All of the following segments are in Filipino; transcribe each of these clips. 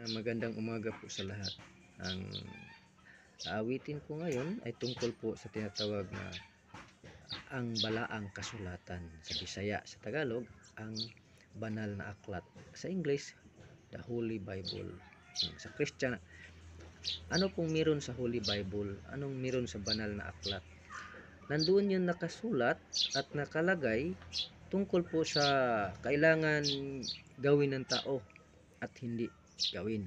Magandang umaga po sa lahat. Ang aawitin ko ngayon ay tungkol po sa tinatawag na ang balaang kasulatan. Sa Bisaya, sa Tagalog, ang banal na aklat. Sa English, the Holy Bible. Sa Christian, ano pong meron sa Holy Bible? Anong meron sa banal na aklat? Nandoon yung nakasulat at nakalagay tungkol po sa kailangan gawin ng tao at hindi gawin.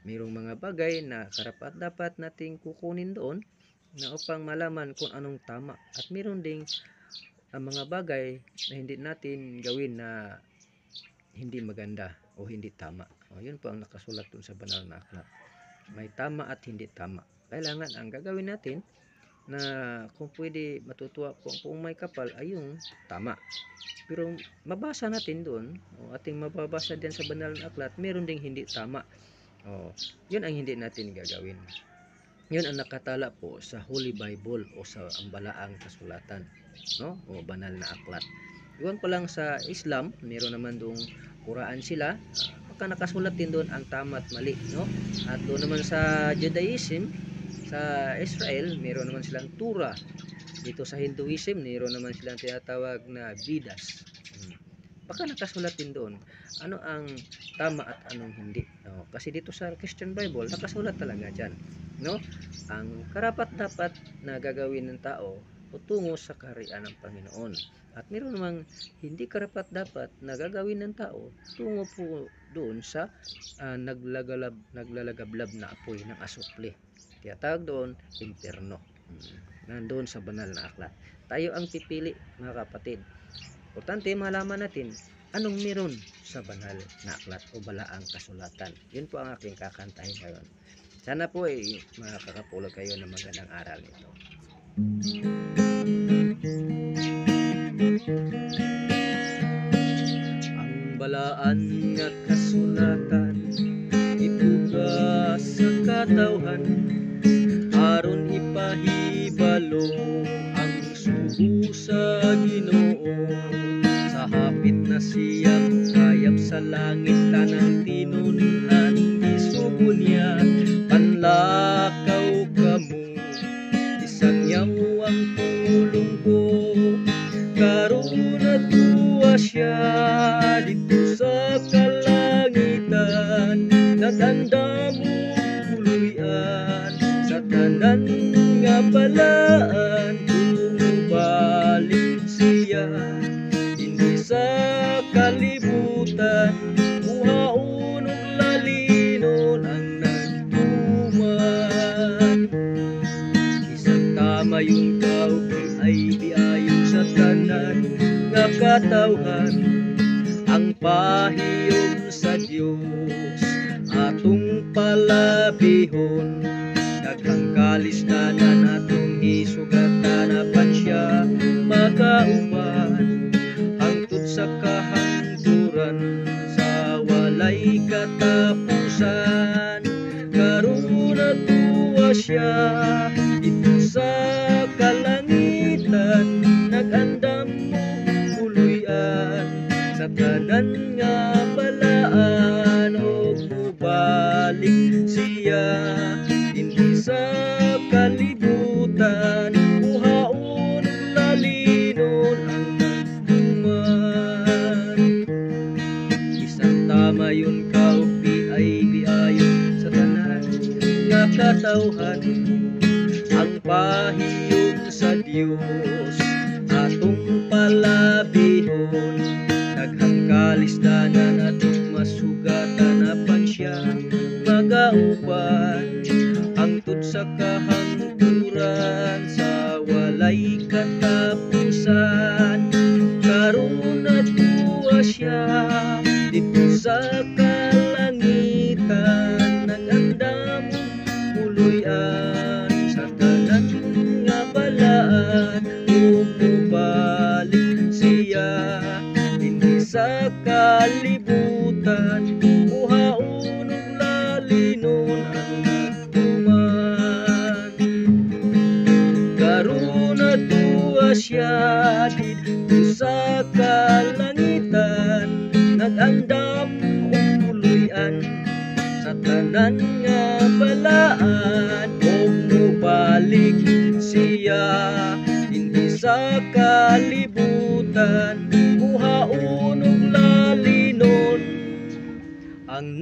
Mayroong mga bagay na karapat dapat nating kukunin doon na upang malaman kung anong tama, at mayroon ding mga bagay na hindi natin gawin na hindi maganda o hindi tama. Yun po ang nakasulat doon sa banal na aklat. May tama at hindi tama. Kailangan ang gagawin natin na kung pwede matutuwa po kung may kapal ay yung tama. Pero mabasa natin doon, ating mababasa din sa banal na aklat, meron ding hindi tama. Yun ang hindi natin gagawin. Yun ang nakatala po sa Holy Bible o sa ambalaang kasulatan, no? O banal na aklat. Iwan ko lang sa Islam, meron naman doong Quran sila, baka nakasulat din doon ang tama at mali, no? At doon naman sa Judaism, sa Israel, meron naman silang Torah. Dito sa Hinduism, meron naman silang tinatawag na Vedas. Baka nakasulat din doon ano ang tama at anong hindi. Kasi dito sa Christian Bible, nakasulat talaga dyan, no? Ang karapat dapat na gagawin ng tao tungo sa kaharian ng Panginoon. At meron namang hindi karapat dapat na gagawin ng tao tungo po doon sa naglalagablab na apoy ng asupli. Tiyatawag doon, impyerno. Nandoon sa banal na aklat. Tayo ang pipili, mga kapatid. Importante malaman natin anong meron sa banal na aklat o balaang kasulatan. Yun po ang aking kakantahin ngayon. Sana po ay makakapulog kayo ng magandang aral nito. Ang balaan nga kasulatan ibuga sa katawhan aron ipahibalo ang sugo sa Ginoo. Sa hapit na siyang kayap sa langit tanang tinunhan isugo niya panlakaw kamo isang yaw ang tulong ko karon natuwa siya dito sa kalangitan nagandamo puluyan sa tanan nga balaan bumalik siya hindi sa kalibutan uhaon ug lalinon ang nagtuman isang tama yung kaugli ay biayon sa tanan nga katawhan ang pahiyom sa Dios atong palabihon daghang kalisdanan atong isugatan apan siya makauban hangtod sa kahangturan sa walay katapusan karon natuwa siya dito sa kalangitan nagandam mo puluyan sa tanan nga balaan ug mubalik siya hindi sa kalibutan uhaon ug lalinon ang nagtuman isang tama yun kaugli ay biayon sa tanan nga katawhan ang pahiyom sa Dios atong palabihon daghang kalisdanan atong masugatan apan siya magauban hangtod sa kahangturan sa walay katapusan karon natuwa siya dito sa kalangitan nagandam puluyan sa tanan nga balaan umubalik siya hindi sa kalibutan uhaon ug lalinon ang nagtuman karon natuwa siya dito sa kalangitan nagandam og puluyan sa tanan nga balaan ug mubalik siya dinhi sa kalibutan, muhaon ug lalinon ang